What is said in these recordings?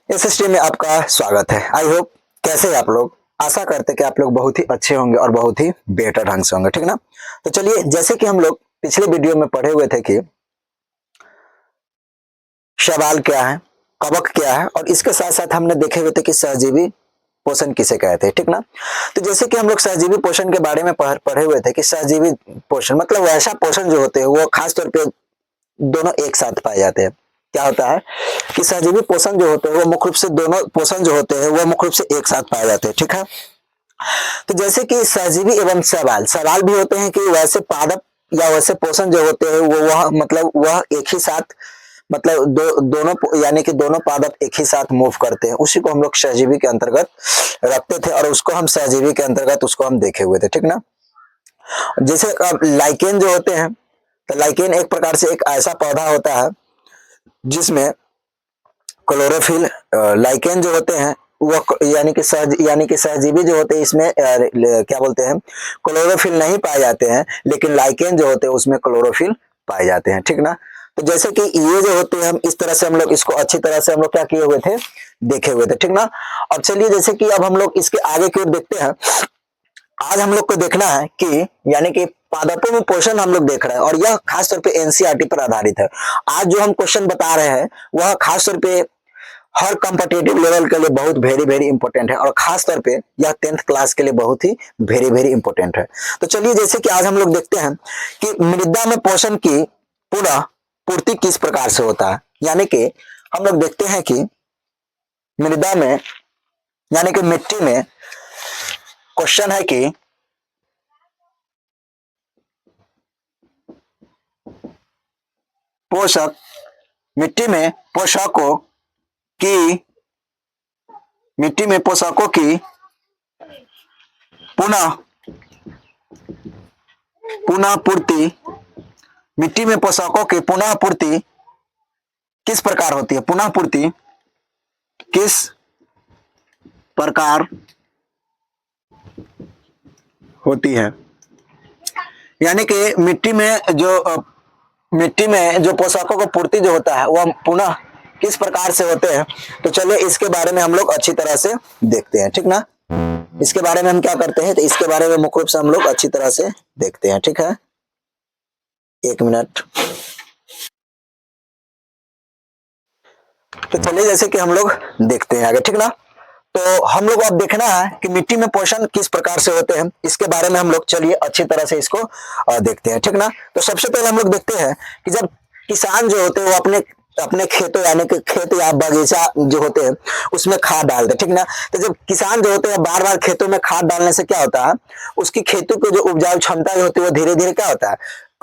इस स्ट्रीम में आपका स्वागत है। आई होप कैसे हैं आप लोग। आशा करते हैं कि आप लोग बहुत ही अच्छे होंगे और बहुत ही बेहतर ढंग से होंगे, ठीक ना। तो चलिए, जैसे कि हम लोग पिछले वीडियो में पढ़े हुए थे कि शैवाल क्या है, कवक क्या है, और इसके साथ साथ हमने देखे हुए थे कि सहजीवी पोषण किसे कहते हैं, ठीक ना। तो जैसे कि हम लोग सहजीवी पोषण के बारे में पढ़े हुए थे कि सहजीवी पोषण मतलब वैसा पोषण जो होते हैं वो खास तौर पे दोनों एक साथ पाए जाते हैं। क्या होता है कि सहजीवी पोषण जो होते हैं वो मुख्य रूप से दोनों पोषण जो होते हैं वो मुख्य रूप से एक साथ पाए जाते हैं, ठीक है। तो जैसे कि सहजीवी एवं शैवाल सवाल भी होते हैं कि वैसे पादप या वैसे पोषण जो होते हैं वो वह मतलब वह एक ही साथ मतलब दोनों यानी कि दोनों पादप एक ही साथ मूव करते हैं, उसी को हम लोग सहजीवी के अंतर्गत रखते थे और उसको हम सहजीवी के अंतर्गत उसको हम देखे हुए थे, ठीक ना। जैसे अब लाइकेन जो होते हैं, तो लाइकेन एक प्रकार से एक ऐसा पौधा होता है जिसमें क्लोरोफिल लाइकेन जो होते हैं वह यानी कि सहजीवी जो होते हैं इसमें क्या बोलते हैं क्लोरोफिल नहीं पाए जाते हैं, लेकिन लाइकेन जो होते हैं उसमें क्लोरोफिल पाए जाते हैं, ठीक ना। तो जैसे कि ये जो होते हैं हम इस तरह से हम लोग इसको अच्छी तरह से हम लोग क्या किए हुए थे, देखे हुए थे, ठीक ना। अब चलिए, जैसे कि अब हम लोग इसके आगे की ओर देखते हैं। आज हम लोग को देखना है कि यानी कि पादपों में पोषण हम लोग देख रहे हैं और यह खास तौर पे एनसीईआरटी पर आधारित है। आज जो हम क्वेश्चन बता रहे हैं वह खास तौर पे हर कॉम्पिटिटिव लेवल के लिए बहुत वेरी वेरी इंपॉर्टेंट है और खास तौर पे यह 10th क्लास के लिए बहुत ही वेरी वेरी इंपॉर्टेंट है। तो चलिए, जैसे कि आज हम लोग देखते हैं कि मृदा में पोषण की पुनः पूर्ति किस प्रकार से होता है। यानी कि हम लोग देखते हैं कि मृदा में यानी कि मिट्टी में क्वेश्चन है कि पोषक मिट्टी में पोषकों की मिट्टी में पोषकों की पुनः पुनः पूर्ति मिट्टी में पोषकों की पुनः पूर्ति किस प्रकार होती है। पुनः पूर्ति किस प्रकार होती है। यानी कि मिट्टी में जो पोषकों को पूर्ति जो होता है वह पुनः किस प्रकार से होते हैं। तो चलिए, इसके बारे में हम लोग अच्छी तरह से देखते हैं, ठीक ना। इसके बारे में हम क्या करते हैं, तो इसके बारे में मुख्य रूप से हम लोग अच्छी तरह से देखते हैं, ठीक है। एक मिनट। तो चलिए, जैसे कि हम लोग देखते हैं आगे, ठीक ना। तो हम लोग अब देखना है कि मिट्टी में पोषण किस प्रकार से होते हैं, इसके बारे में हम लोग चलिए अच्छी तरह से इसको देखते हैं, ठीक ना। तो सबसे पहले हम लोग देखते हैं कि जब किसान जो होते हैं वो अपने अपने खेतों यानी कि खेत या बगीचा जो होते हैं उसमें खाद डालते हैं, ठीक ना। तो जब किसान जो होते हैं बार बार खेतों में खाद डालने से क्या होता है, उसकी खेतों की जो उपजाऊ क्षमता जो होती है वो धीरे धीरे क्या होता है,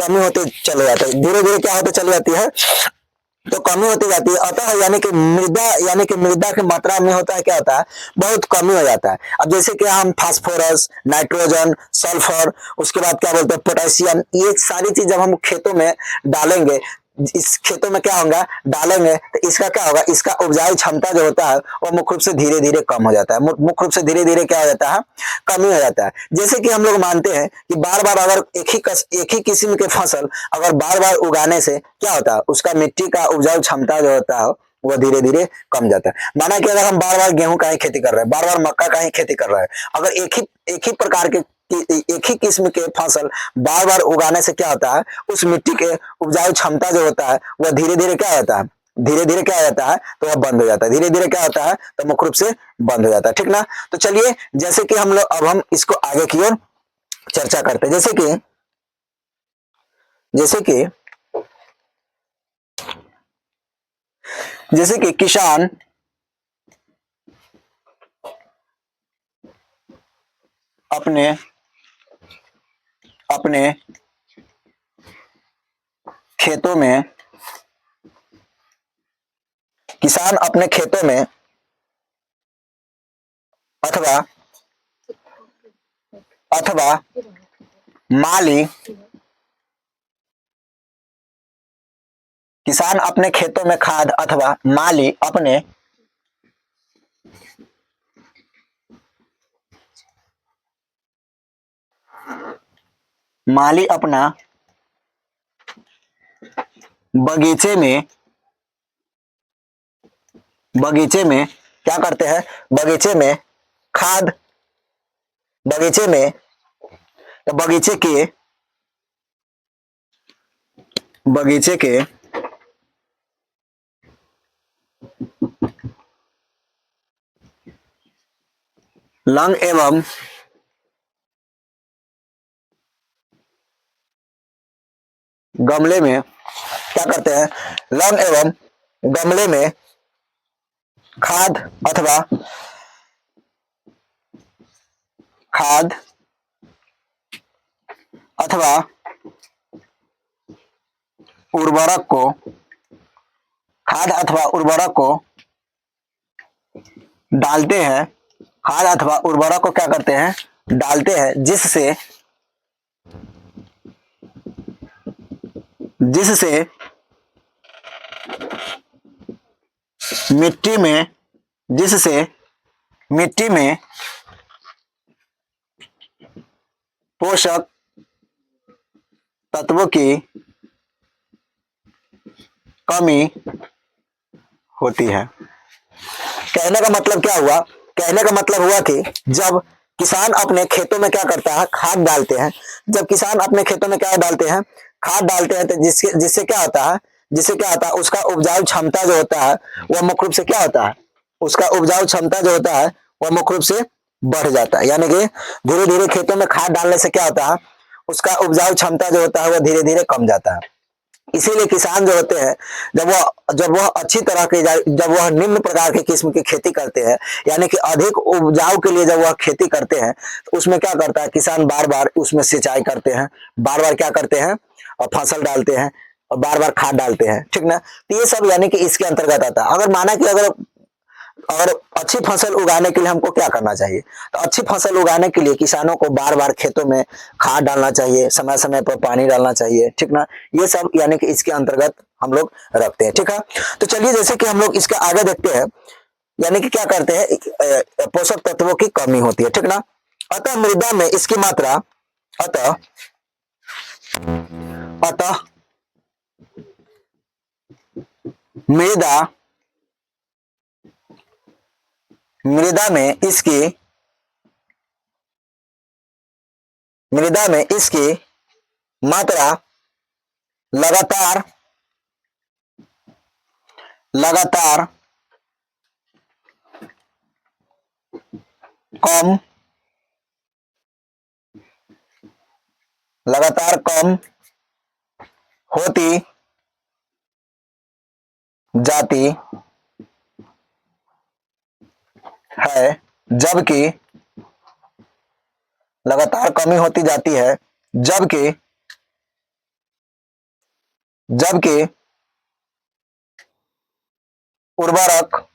कमी होते चले जाता है, धीरे धीरे क्या होते चली जाती है, तो कमी होती जाती है। अतः यानी कि मृदा की मात्रा में होता है क्या होता है, बहुत कमी हो जाता है। अब जैसे कि हम फास्फोरस, नाइट्रोजन, सल्फर, उसके बाद क्या बोलते हैं पोटेशियम, ये सारी चीज जब हम खेतों में डालेंगे, इस खेतों में क्या होगा डालेंगे, तो इसका क्या होगा, इसका उपजाऊ क्षमता जो होता है वो मुख्य रूप से धीरे धीरे कम हो जाता है। मुख्य रूप से धीरे धीरे क्या हो जाता है, कमी हो जाता है। जैसे कि हम लोग मानते हैं कि बार बार अगर एक ही किस्म के फसल अगर बार बार उगाने से क्या होता है, उसका मिट्टी का उपजाऊ क्षमता जो होता है वह धीरे धीरे कम जाता है। माना कि अगर हम बार बार गेहूं का ही खेती कर रहे हैं, बार बार मक्का का ही खेती कर रहे हैं, अगर एक ही प्रकार के एक ही किस्म के फसल बार बार उगाने से क्या होता है, उस मिट्टी के उपजाऊ क्षमता जो होता है वह धीरे धीरे क्या होता है, धीरे धीरे क्या होता है, तो वह बंद हो जाता है। धीरे धीरे क्या होता है, तो मुख्य रूप से बंद हो जाता है, ठीक ना। तो चलिए, जैसे कि हम लोग अब हम इसको आगे की ओर चर्चा करते हैं। जैसे कि जैसे कि किसान अपने अपने खेतों में किसान अपने खेतों में अथवा अथवा माली किसान अपने खेतों में खाद अथवा माली अपना बगीचे में बगीचे में क्या करते हैं, बगीचे में खाद, बगीचे में, तो बगीचे के रंग एवं गमले में क्या करते हैं, रंग एवं गमले में खाद अथवा उर्वरक को, खाद अथवा उर्वरक को डालते हैं, खाद अथवा उर्वरक को क्या करते हैं, डालते हैं, जिससे मिट्टी में, पोषक तत्वों की कमी होती है। कहने का मतलब क्या हुआ, कहने का मतलब हुआ कि जब किसान अपने खेतों में क्या करता है, खाद डालते हैं, जब किसान अपने खेतों में क्या डालते हैं, खाद डालते हैं, तो जिससे क्या होता है, उसका उपजाऊ क्षमता जो होता है वह मुख्य रूप से क्या होता है, उसका उपजाऊ क्षमता जो होता है वह मुख्य रूप से बढ़ जाता है। यानी कि धीरे धीरे खेतों में खाद डालने से क्या होता है, उसका उपजाऊ क्षमता जो होता है वह धीरे धीरे कम जाता है। इसीलिए किसान जो होते हैं, जब वह अच्छी तरह के, जब वह निम्न प्रकार की किस्म की खेती करते हैं, यानी कि अधिक उपजाऊ के लिए जब वह खेती करते हैं, तो उसमें क्या करता है किसान, बार बार उसमें सिंचाई करते हैं, बार बार क्या करते हैं, और फसल डालते हैं, और बार बार खाद डालते हैं, ठीक ना। तो ये सब यानी कि इसके अंतर्गत आता है। अगर माना कि अगर अच्छी फसल उगाने के लिए हमको क्या करना चाहिए, तो अच्छी फसल उगाने के लिए किसानों को बार बार खेतों में खाद डालना चाहिए, समय समय पर पानी डालना चाहिए, ठीक ना। ये सब यानी कि इसके अंतर्गत हम लोग रखते हैं, ठीक है। तो चलिए जैसे कि हम लोग इसके आगे देखते हैं, यानी कि क्या करते हैं, पोषक तत्वों की कमी होती है, ठीक ना। अतः मृदा में इसकी मात्रा, अतः मृदा मृदा में इसकी मात्रा लगातार कम होती जाती है, जबकि लगातार कमी होती जाती है, जबकि उर्वरक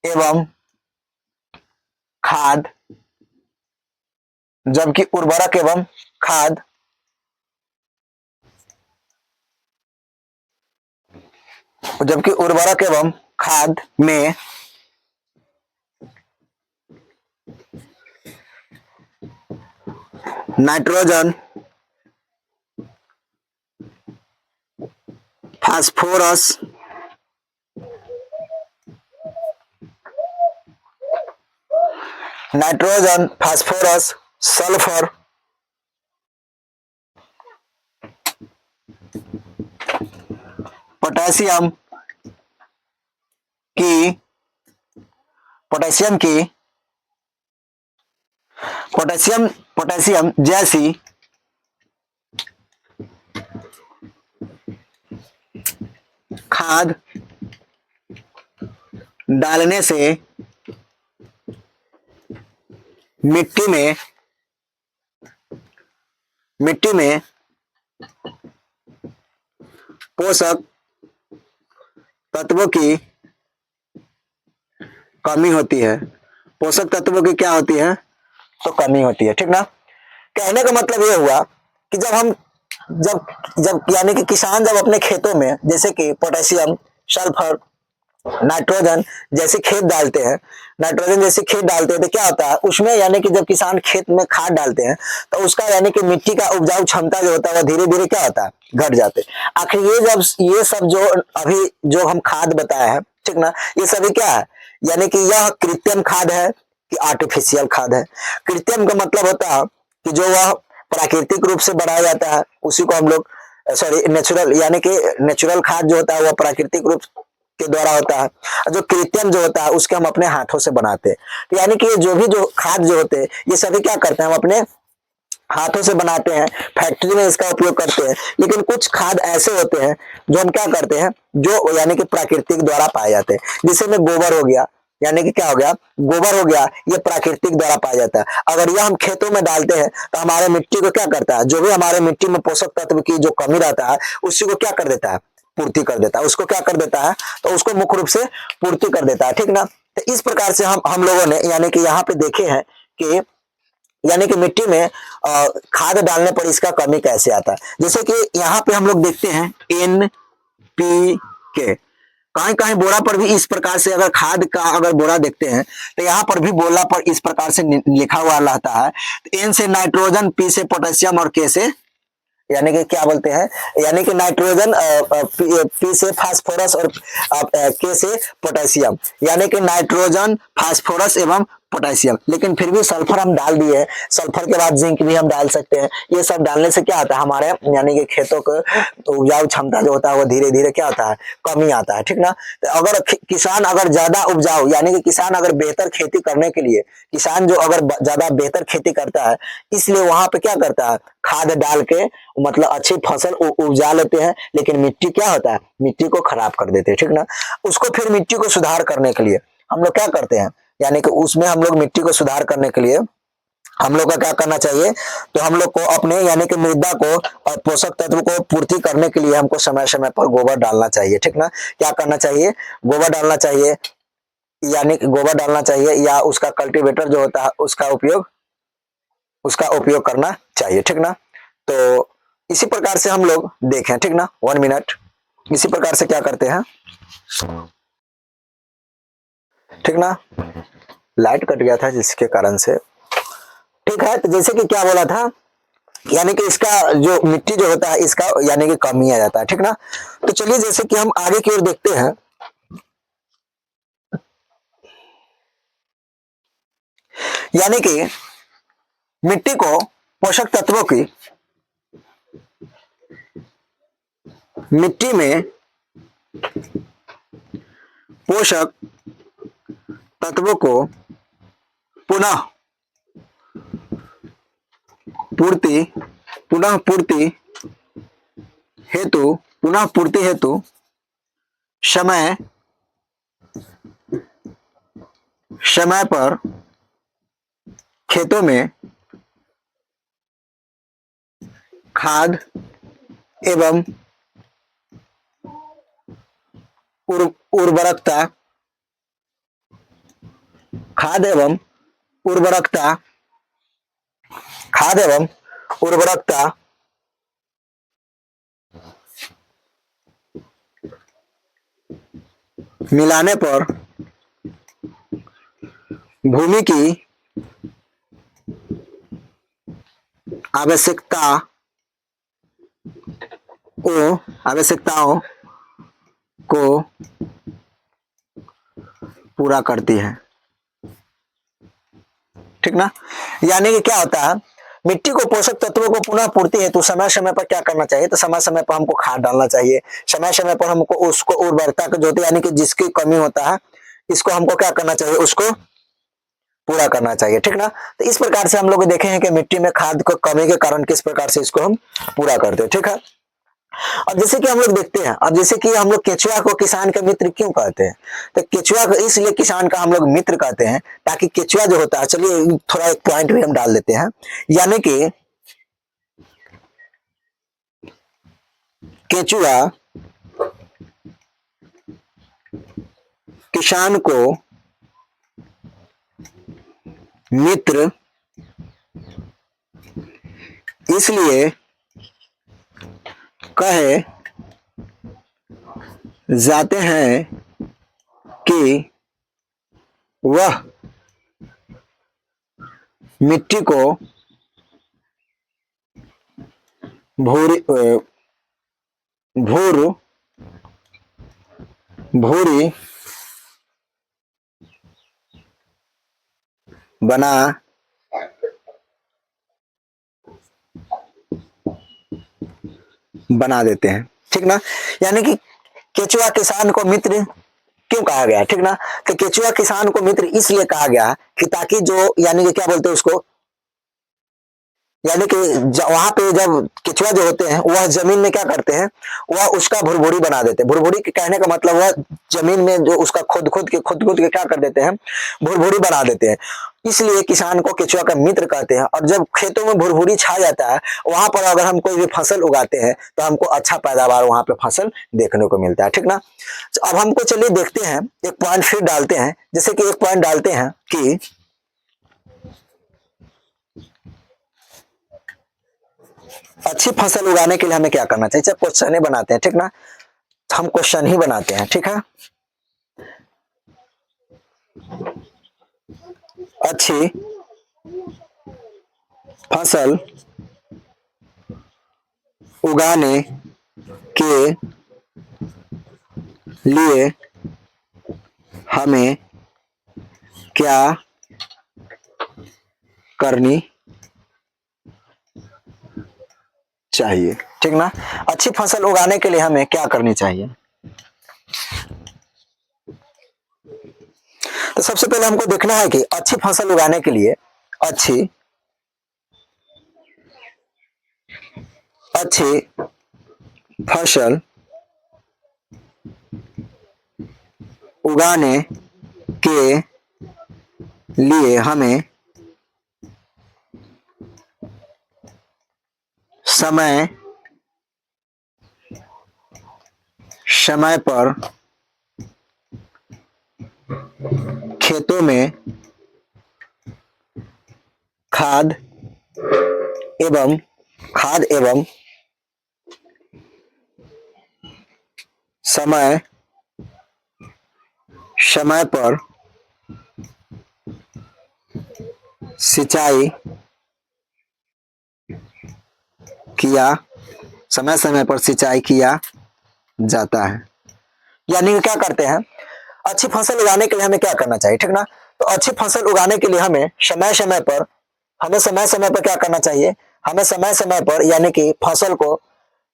एवं खाद जबकि उर्वरक एवं खाद में नाइट्रोजन, फास्फोरस, सल्फर, पोटेशियम जैसी खाद डालने से मिट्टी में पोषक तत्वों की कमी होती है, पोषक तत्वों की क्या होती है, तो कमी होती है, ठीक ना। कहने का मतलब ये हुआ कि जब यानी कि किसान जब अपने खेतों में जैसे कि पोटेशियम, सल्फर, नाइट्रोजन जैसे खेत डालते हैं, नाइट्रोजन जैसे खेत डालते हैं तो क्या होता है उसमें, यानी कि जब किसान खेत में खाद डालते हैं तो उसका यानी कि मिट्टी का उपजाऊ क्षमता जो होता है वो धीरे धीरे क्या होता है, घट जाते हैं। आखिर ये सब जो अभी जो हम खाद बताया है, ठीक ना, ये सभी क्या है, यानी कि यह कृत्रिम खाद है कि आर्टिफिशियल खाद है। कृत्रिम का मतलब होता है कि जो वह प्राकृतिक रूप से बनाया जाता है उसी को हम लोग, सॉरी नेचुरल, यानी कि नेचुरल खाद जो होता है वह प्राकृतिक रूप के द्वारा होता है, और जो कृत्रिम जो होता है उसके हम अपने हाथों से बनाते हैं। तो यानी कि ये जो भी जो खाद जो होते हैं ये सभी क्या करते हैं, हम अपने हाथों से बनाते हैं, फैक्ट्री में इसका उपयोग करते हैं। लेकिन कुछ खाद ऐसे होते हैं जो हम क्या करते हैं, जो यानी कि प्राकृतिक द्वारा पाए जाते हैं, जिससे में गोबर हो गया, यानी कि क्या हो गया, गोबर हो गया, ये प्राकृतिक द्वारा पाया जाता है। अगर यह हम खेतों में डालते हैं तो हमारे मिट्टी को क्या करता है, जो भी हमारे मिट्टी में पोषक तत्व की जो कमी रहता है उसी को क्या कर देता है, पूर्ति कर देता है, उसको क्या कर देता है, तो उसको मुख्य रूप से पूर्ति कर देता है, ठीक ना। तो इस प्रकार से हम लोगों ने यानी कि यहाँ पे देखे हैं कि यानी कि मिट्टी में खाद डालने पर इसका कमी कैसे आता है। जैसे कि यहाँ पे हम लोग देखते हैं NPK, कहीं कहीं बोरा पर भी इस प्रकार से अगर खाद का अगर बोरा देखते हैं तो यहाँ पर भी बोला पर इस प्रकार से लिखा हुआ रहता है। तो N से नाइट्रोजन, P से पोटेशियम और K से यानी कि क्या बोलते हैं, यानी कि नाइट्रोजन, पी से फास्फोरस और के से पोटेशियम, यानी कि नाइट्रोजन, फास्फोरस एवं पोटेशियम। लेकिन फिर भी सल्फर हम डाल दिए, सल्फर के बाद जिंक भी हम डाल सकते हैं। ये सब डालने से क्या होता है, हमारे यानी कि खेतों को उपजाऊ क्षमता जो होता है वो धीरे धीरे क्या होता है, कमी आता है, ठीक ना। तो अगर किसान अगर ज्यादा उपजाऊ, यानी कि किसान अगर बेहतर खेती करने के लिए, किसान जो अगर ज्यादा बेहतर खेती करता है इसलिए वहां पे क्या करता है, खाद डाल के मतलब अच्छी फसल उपजा लेते हैं। लेकिन मिट्टी क्या होता है, मिट्टी को खराब कर देते हैं, ठीक ना। उसको फिर मिट्टी को सुधार करने के लिए हम लोग क्या करते हैं, यानी कि उसमें हम लोग मिट्टी को सुधार करने के लिए हम लोग का क्या करना चाहिए, तो हम लोग को अपने यानी कि मृदा को और पोषक तत्व को पूर्ति करने के लिए हमको समय समय पर गोबर डालना चाहिए, ठीक ना। क्या करना चाहिए, गोबर डालना चाहिए, यानी कि गोबर डालना चाहिए या उसका कल्टीवेटर जो होता है उसका उपयोग करना चाहिए, ठीक ना। तो इसी प्रकार से हम लोग देखें, ठीक ना, 1 मिनट, इसी प्रकार से क्या करते हैं, ठीक ना। लाइट कट गया था जिसके कारण से, ठीक है। तो जैसे कि क्या बोला था, यानी कि इसका जो मिट्टी जो होता है इसका यानी कि कमी आ जाता है, ठीक ना। तो चलिए जैसे कि हम आगे की ओर देखते हैं, यानी कि मिट्टी को पोषक तत्वों की, मिट्टी में पोषक तत्वों को पुनः पूर्ति पुनः पूर्ति हेतु समय समय पर खेतों में खाद एवं उर्वरकता खाद एवं उर्वरकता खाद एवं उर्वरकता मिलाने पर भूमि की आवश्यकताओं को पूरा करती है, ठीक ना। यानी कि क्या होता है, मिट्टी को पोषक तत्वों को पुनः पूर्ति हेतु समय समय पर क्या करना चाहिए, तो समय समय पर हमको खाद डालना चाहिए, समय समय पर हमको उसको उर्वरता जो होती है यानी कि जिसकी कमी होता है इसको हमको क्या करना चाहिए, उसको पूरा करना चाहिए, ठीक ना। तो इस प्रकार से हम लोग देखे हैं कि मिट्टी में खाद को कमी के कारण किस प्रकार से इसको हम पूरा करते हैं, ठीक है। अब जैसे कि हम लोग देखते हैं, अब जैसे कि हम लोग केचुआ को किसान का मित्र क्यों कहते हैं, तो केचुआ को इसलिए किसान का हम लोग मित्र कहते हैं ताकि केचुआ जो होता है, चलिए थोड़ा एक पॉइंट भी हम डाल देते हैं, यानी कि केचुआ किसान को मित्र इसलिए कहे जाते हैं कि वह मिट्टी को भूरी भूरी बना देते हैं। ठीक ना, यानी कि केचुआ किसान को मित्र क्यों कहा गया, ठीक ना, कि केचुआ किसान को मित्र इसलिए कहा गया कि ताकि जो यानी कि क्या बोलते हैं उसको, यानी कि वहां पे जब केचुआ जो होते हैं वह जमीन में क्या करते हैं, वह उसका भुरभुरी बना देते हैं। भुरभुरी के कहने का मतलब वह जमीन में जो उसका खुद के क्या कर देते हैं, भुरभुरी बना देते हैं। इसलिए किसान को केचुआ का मित्र कहते हैं। और जब खेतों में भुरभुरी छा जाता है, वहां पर अगर हम कोई भी फसल उगाते हैं तो हमको अच्छा पैदावार वहां पे फसल देखने को मिलता है। ठीक ना, तो अब हमको चलिए देखते हैं, एक पॉइंट फिर डालते हैं, जैसे कि एक पॉइंट डालते हैं कि अच्छी फसल उगाने के लिए हमें क्या करना चाहिए। क्वेश्चन ही बनाते हैं, ठीक ना, हम क्वेश्चन ही बनाते हैं। ठीक है, अच्छी फसल उगाने के लिए हमें क्या करनी चाहिए। ठीक ना, अच्छी फसल उगाने के लिए हमें क्या करनी चाहिए। तो सबसे पहले हमको देखना है कि अच्छी फसल उगाने के लिए अच्छी फसल उगाने के लिए हमें समय पर खेतों में खाद एवं समय पर सिंचाई किया जाता है। यानी कि क्या करते हैं, अच्छी फसल उगाने के लिए हमें क्या करना चाहिए। ठीक ना, तो अच्छी फसल उगाने के लिए हमें समय समय पर क्या करना चाहिए, हमें समय समय पर यानी कि फसल को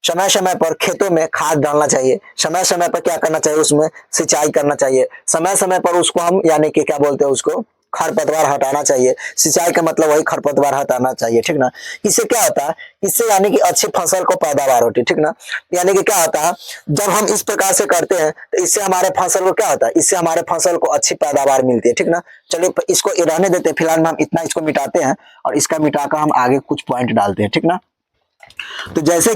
समय समय पर खेतों में खाद डालना चाहिए, समय समय पर क्या करना चाहिए, उसमें सिंचाई करना चाहिए, समय समय पर उसको हम यानी कि क्या बोलते हैं उसको खरपतवार हटाना चाहिए। सिंचाई का मतलब वही खरपतवार हटाना चाहिए। ठीक ना, इससे क्या होता है, इससे यानी कि अच्छी फसल को पैदावार होती है। ठीक ना, यानी कि क्या होता है, जब हम इस प्रकार से करते हैं तो इससे हमारे फसल को क्या होता है, इससे हमारे फसल को अच्छी पैदावार मिलती है। ठीक ना, चलिए इसको रहने देते हैं, फिलहाल में हम इतना इसको मिटाते हैं और इसका मिटाकर हम आगे कुछ पॉइंट डालते हैं। ठीक ना, तो जैसे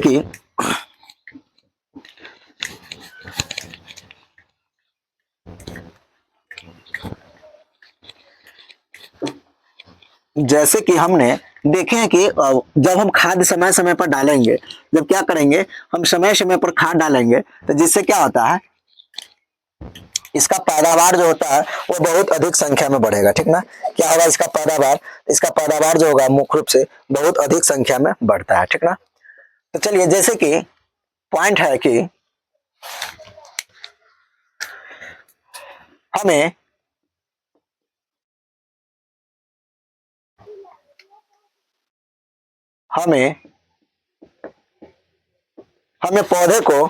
कि हमने देखे हैं कि जब हम खाद समय समय पर डालेंगे, जब क्या करेंगे हम समय समय पर खाद डालेंगे, तो जिससे क्या होता है, इसका पैदावार जो होता है वो बहुत अधिक संख्या में बढ़ेगा। ठीक ना, क्या होगा, इसका पैदावार जो होगा मुख्य रूप से बहुत अधिक संख्या में बढ़ता है। ठीक ना, तो चलिए जैसे कि पॉइंट है कि हमें पौधे को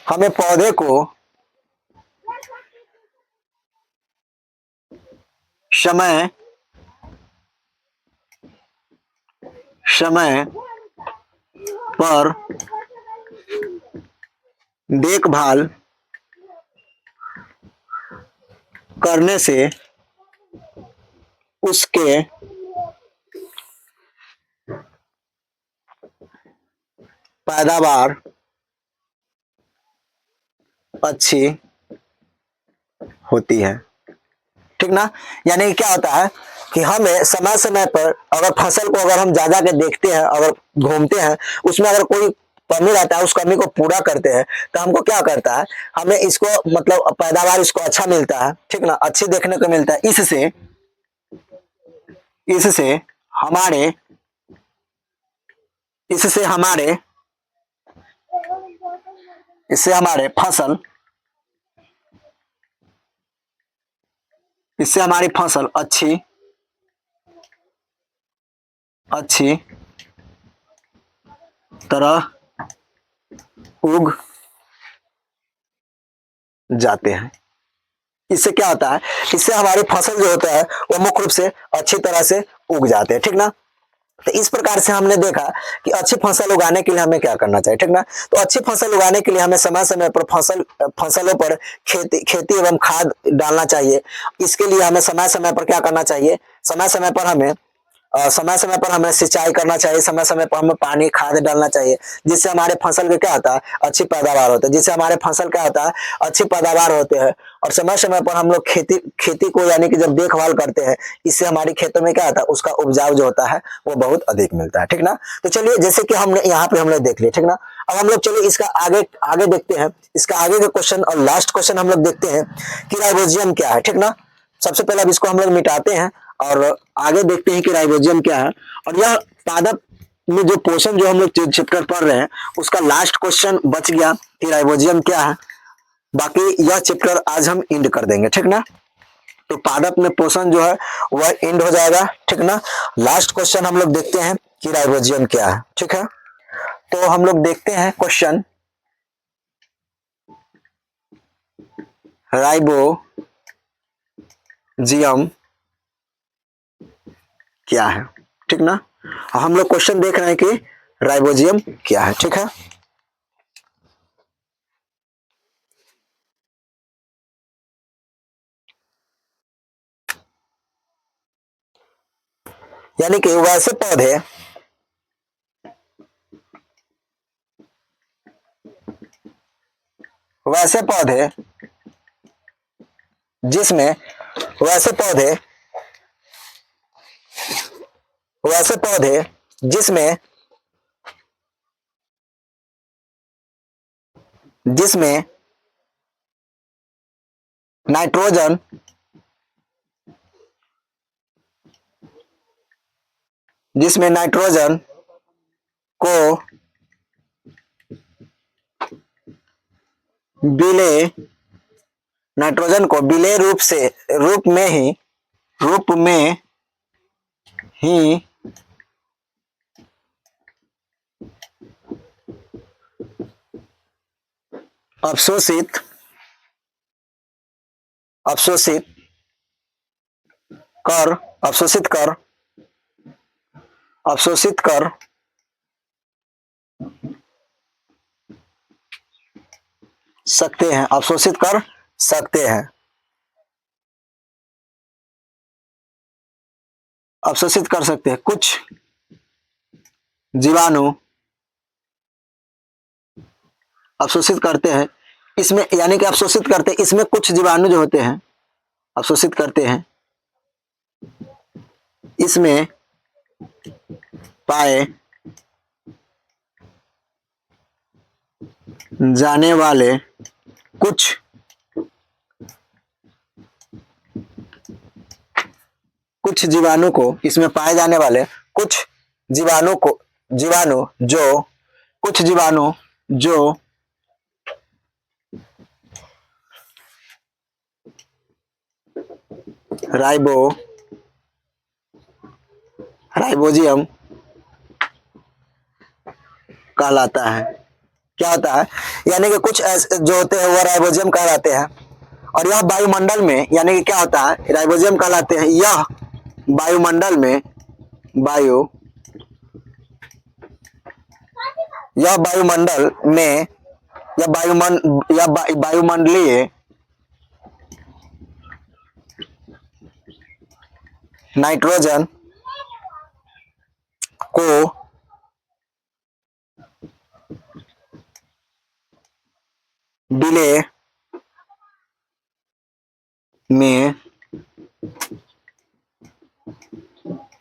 हमें पौधे को समय पर देखभाल करने से उसके पैदावार अच्छी होती है। ठीक ना, यानी क्या होता है कि हमें समय समय पर अगर फसल को अगर हम ज्यादा के देखते हैं, अगर घूमते हैं, उसमें अगर कोई कमी रहता है उस कमी को पूरा करते हैं, तो हमको क्या करता है, हमें इसको मतलब पैदावार इसको अच्छा मिलता है, ठीक ना, अच्छी देखने को मिलता है। इससे इससे हमारे इससे हमारे इससे हमारे फसल इससे हमारी फसल अच्छी अच्छी तरह उग जाते हैं। इससे क्या होता है, इससे हमारी फसल जो होता है वो मुख्य रूप से अच्छी तरह से उग जाते हैं, ठीक ना। तो इस प्रकार से हमने देखा कि अच्छी फसल उगाने के लिए हमें क्या करना चाहिए, ठीक ना। तो अच्छी फसल उगाने के लिए हमें समय समय पर फसलों पर खेती खेती एवं खाद डालना चाहिए। इसके लिए हमें समय समय पर क्या करना चाहिए, समय समय पर हमें समय समय पर हमें सिंचाई करना चाहिए, समय समय पर हमें पानी खाद डालना चाहिए, जिससे हमारे फसल के क्या होता है, अच्छी पैदावार होता है, जिससे हमारे फसल क्या होता है, अच्छी पैदावार होते हैं। और समय समय पर हम लोग खेती खेती को यानी कि जब देखभाल करते हैं, इससे हमारी खेतों में क्या होता है, उसका उपजाऊ जो होता है वो बहुत अधिक मिलता है, ठीक ना। तो चलिए, जैसे कि हमने यहाँ पे हमने देख लिया, ठीक ना। अब हम लोग चलिए इसका आगे आगे देखते हैं, इसका आगे का क्वेश्चन और लास्ट क्वेश्चन हम लोग देखते हैं कि राइजोबियम क्या है, ठीक ना। सबसे पहले अब इसको हम लोग मिटाते हैं और आगे देखते हैं कि राइजोबियम क्या है। और यह पादप में जो पोषण जो हम लोग चैप्टर पढ़ रहे हैं उसका लास्ट क्वेश्चन बच गया कि राइजोबियम क्या है। बाकी यह चैप्टर आज हम एंड कर देंगे, ठीक ना। तो पादप में पोषण जो है वह एंड हो जाएगा, ठीक ना। लास्ट क्वेश्चन हम लोग देखते हैं कि राइजोबियम क्या है, ठीक है। तो हम लोग देखते हैं क्वेश्चन, राइबोजियम क्या है, ठीक ना। हम लोग क्वेश्चन देख रहे हैं कि राइबोजियम क्या है, ठीक है। यानी कि वैसे पौधे जिसमें वैसे पौधे वैसे पौधे जिसमें जिसमें नाइट्रोजन जिसमें नाइट्रोजन को बिले नाइट्रोजन को बिले रूप में ही अवशोषित अवशोषित कर अवशोषित कर अवशोषित कर सकते हैं अवशोषित कर सकते हैं अवशोषित कर सकते हैं कुछ जीवाणु अवशोषित करते हैं इसमें, यानी कि अवशोषित करते हैं इसमें कुछ जीवाणु जो होते हैं अवशोषित करते हैं इसमें पाए जाने वाले कुछ कुछ जीवाणु को इसमें पाए जाने वाले कुछ जीवाणु को जीवाणु जो कुछ जीवाणु जो राइबोजियम कहलाता है। क्या होता है, यानी कि कुछ ऐसे जो होते हैं वो राइबोजियम कहलाते हैं। और यह वायुमंडल में, यानी कि क्या होता है, राइबोजियम कहलाते हैं यह वायुमंडल में वायु यह वायुमंडल में यह वायुमंडलीय नाइट्रोजन को विलय में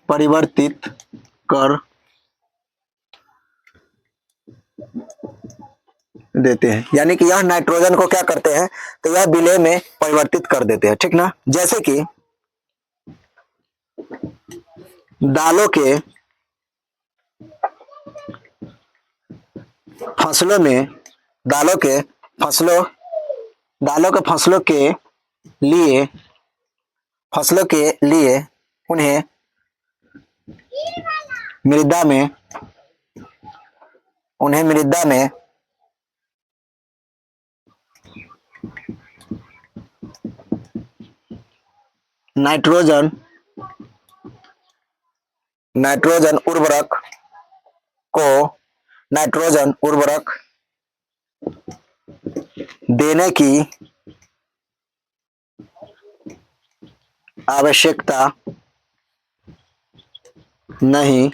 परिवर्तित कर देते हैं, यानी कि यह नाइट्रोजन को क्या करते हैं, तो यह विलेय में परिवर्तित कर देते हैं, ठीक ना। जैसे कि दालों के फसलों में दालों के फसलों के लिए उन्हें मृदा में नाइट्रोजन उर्वरक देने की आवश्यकता नहीं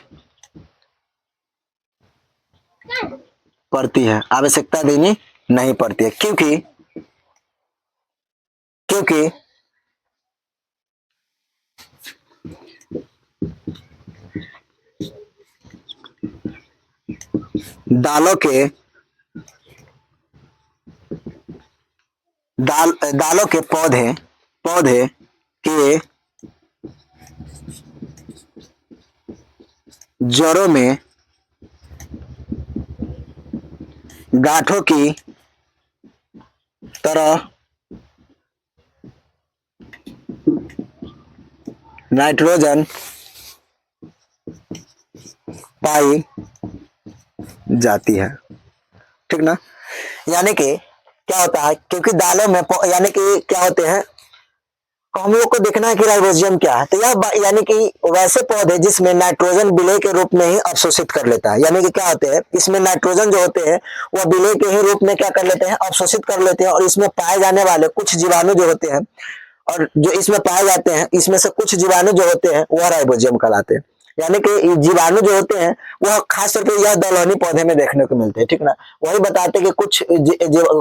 पड़ती है, आवश्यकता देनी नहीं पड़ती है, क्योंकि दालों के पौधे के जड़ों में गांठों की तरह नाइट्रोजन पाई जाती है, ठीक ना। यानी कि क्या होता है, क्योंकि दालों में यानी कि क्या होते हैं, हम लोग को देखना है कि राइबोसोम क्या है, तो यह यानी कि वैसे पौधे जिसमें नाइट्रोजन विलेय के रूप में ही अवशोषित कर लेता है, यानी कि क्या होते हैं, इसमें नाइट्रोजन जो होते हैं वह विलेय के ही रूप में क्या कर लेते हैं, अवशोषित कर लेते हैं, और इसमें पाए जाने वाले कुछ जीवाणु जो होते हैं, और जो इसमें पाए जाते हैं, इसमें से कुछ जीवाणु जो होते हैं वह राइबोसोम कहलाते हैं। यानी कि जीवाणु जो होते हैं वह खास तौर पर यह दलहनी पौधे में देखने को मिलते हैं, ठीक ना। वही बताते हैं कि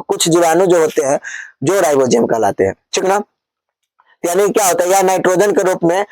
कुछ जीवाणु जो होते हैं जो राइबोसोम कहलाते हैं, ठीक ना। यानी क्या होता है, यह नाइट्रोजन के रूप में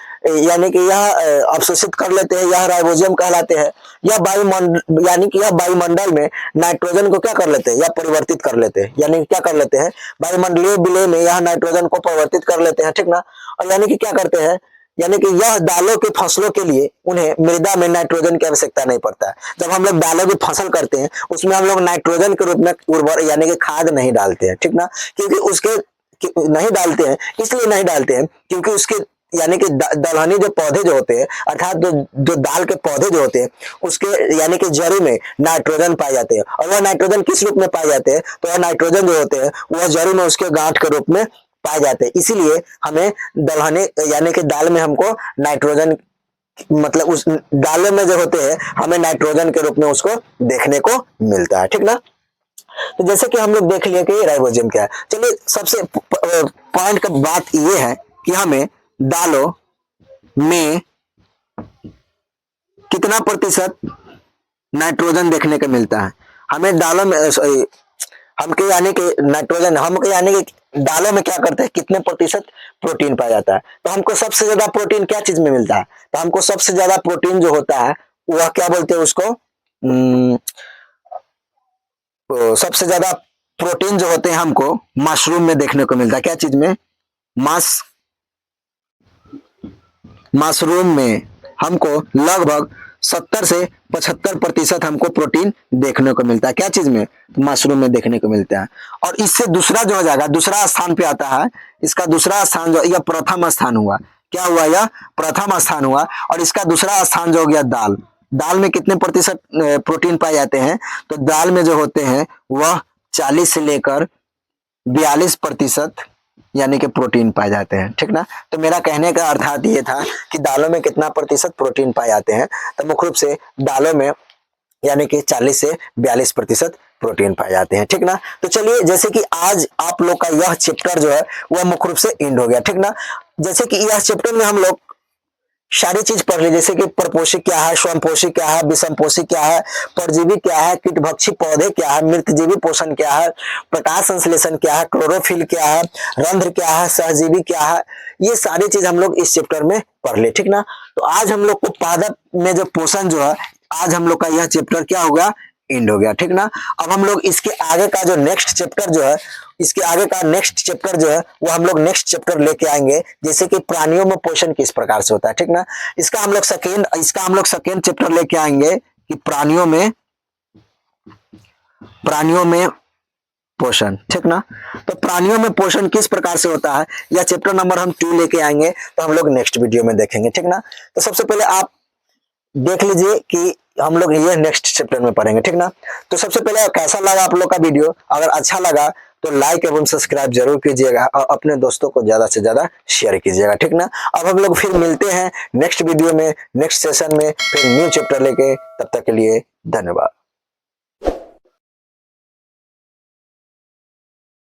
यानी कि यह अवशोषित कर लेते हैं, यह राइबोसोम कहलाते हैं। यह वायुमंडल यानी कि यह वायुमंडल में नाइट्रोजन को क्या कर लेते हैं, या परिवर्तित कर लेते हैं, यानी कि क्या कर लेते हैं, वायुमंडलीय विलेय में यह नाइट्रोजन को परिवर्तित कर लेते हैं, ठीक ना। और यानी कि क्या करते हैं, यानी कि यह दालों के फसलों के लिए उन्हें मृदा में नाइट्रोजन की आवश्यकता नहीं पड़ता है। जब हम लोग दालों की फसल करते हैं उसमें हम लोग नाइट्रोजन के रूप में उर्वर यानी कि खाद नहीं डालते हैं, ठीक ना, क्योंकि उसके नहीं डालते हैं, इसलिए नहीं डालते हैं क्योंकि उसके यानी कि दलहनी जो पौधे जो होते हैं, अर्थात जो दाल के पौधे जो होते हैं उसके यानी कि जड़ में नाइट्रोजन पाए जाते हैं, और वह नाइट्रोजन किस रूप में पाए जाते हैं, तो वह नाइट्रोजन जो होते हैं वह जड़ में उसके गांठ के रूप में पाए जाते हैं। इसीलिए हमें दलहनी यानी कि दाल में हमको नाइट्रोजन मतलब उस दालों में जो होते हैं हमें नाइट्रोजन के रूप में उसको देखने को मिलता है, ठीक ना। तो जैसे कि हम लोग देख लिए कि राइबोसोम क्या है, चलिए सबसे पॉइंट का बात ये है कि हमें दालों में कितना प्रतिशत नाइट्रोजन देखने को मिलता है। हमें दालों में हमके यानी कि नाइट्रोजन हमके यानी कि दालों में क्या करते हैं, कितने प्रतिशत प्रोटीन पाया जाता है। तो हमको सबसे ज्यादा प्रोटीन क्या चीज में मिलता है, तो हमको सबसे ज्यादा प्रोटीन जो होता है वह क्या बोलते हैं उसको, तो सबसे ज्यादा प्रोटीन जो होते हैं हमको मशरूम में देखने को मिलता है। क्या चीज में, मशरूम में हमको लगभग 70 से 75% हमको प्रोटीन देखने को मिलता है। क्या चीज में, मशरूम में देखने को मिलता है। और इससे दूसरा जो हो जाएगा, दूसरा स्थान पे आता है, इसका दूसरा स्थान जो यह प्रथम स्थान हुआ, क्या हुआ, यह प्रथम स्थान हुआ, और इसका दूसरा स्थान जो हो गया दाल। दाल में कितने प्रतिशत प्रोटीन पाए जाते हैं, तो दाल में जो होते हैं वह 40 से लेकर 42% यानी कि प्रोटीन पाए जाते हैं, ठीक ना। तो मेरा कहने का अर्थात ये था कि दालों में कितना प्रतिशत प्रोटीन पाए जाते हैं, तो मुख्य रूप से दालों में यानी कि 40 से 42% प्रोटीन पाए जाते हैं, ठीक ना। तो चलिए जैसे कि आज आप लोग का यह चैप्टर जो है वह मुख्य रूप से एंड हो गया, ठीक ना। जैसे कि यह चैप्टर में हम लोग सारी चीज पढ़ ली, जैसे कि परपोषी क्या है, स्वयंपोषी क्या है, विषमपोषी क्या है, परजीवी क्या है, कीटभक्षी पौधे क्या है, मृतजीवी पोषण क्या है, प्रकाश संश्लेषण क्या है, क्लोरोफिल क्या है, रंध्र क्या है, सहजीवी क्या है, ये सारी चीज हम लोग इस चैप्टर में पढ़ ले, ठीक ना। तो आज हम लोग को पादप में जो पोषण जो है, आज हम लोग का यह चैप्टर क्या होगा, एंड हो गया, ठीक ना। अब हम लोग इसके आगे का जो नेक्स्ट चैप्टर जो है, इसके आगे का नेक्स्ट चैप्टर जो है वो हम लोग नेक्स्ट चैप्टर लेके आएंगे, जैसे कि प्राणियों में पोषण किस प्रकार से होता है, ठीक ना। इसका हम लोग सेकेंड चैप्टर लेके आएंगे कि प्राणियों में पोषण, ठीक ना। तो प्राणियों में पोषण किस प्रकार से होता है, यह चैप्टर नंबर हम 2 लेके आएंगे, तो हम लोग नेक्स्ट वीडियो में देखेंगे, ठीक ना। तो सबसे पहले आप देख लीजिए कि हम लोग ये नेक्स्ट चैप्टर में पढ़ेंगे, ठीक ना। तो सबसे पहले कैसा लगा आप लोग का वीडियो, अगर अच्छा लगा तो लाइक एवं सब्सक्राइब जरूर कीजिएगा और अपने दोस्तों को ज्यादा से ज्यादा शेयर कीजिएगा, ठीक ना। अब हम लोग फिर मिलते हैं नेक्स्ट वीडियो में, नेक्स्ट सेशन में, फिर न्यू चैप्टर लेके। तब तक के लिए धन्यवाद।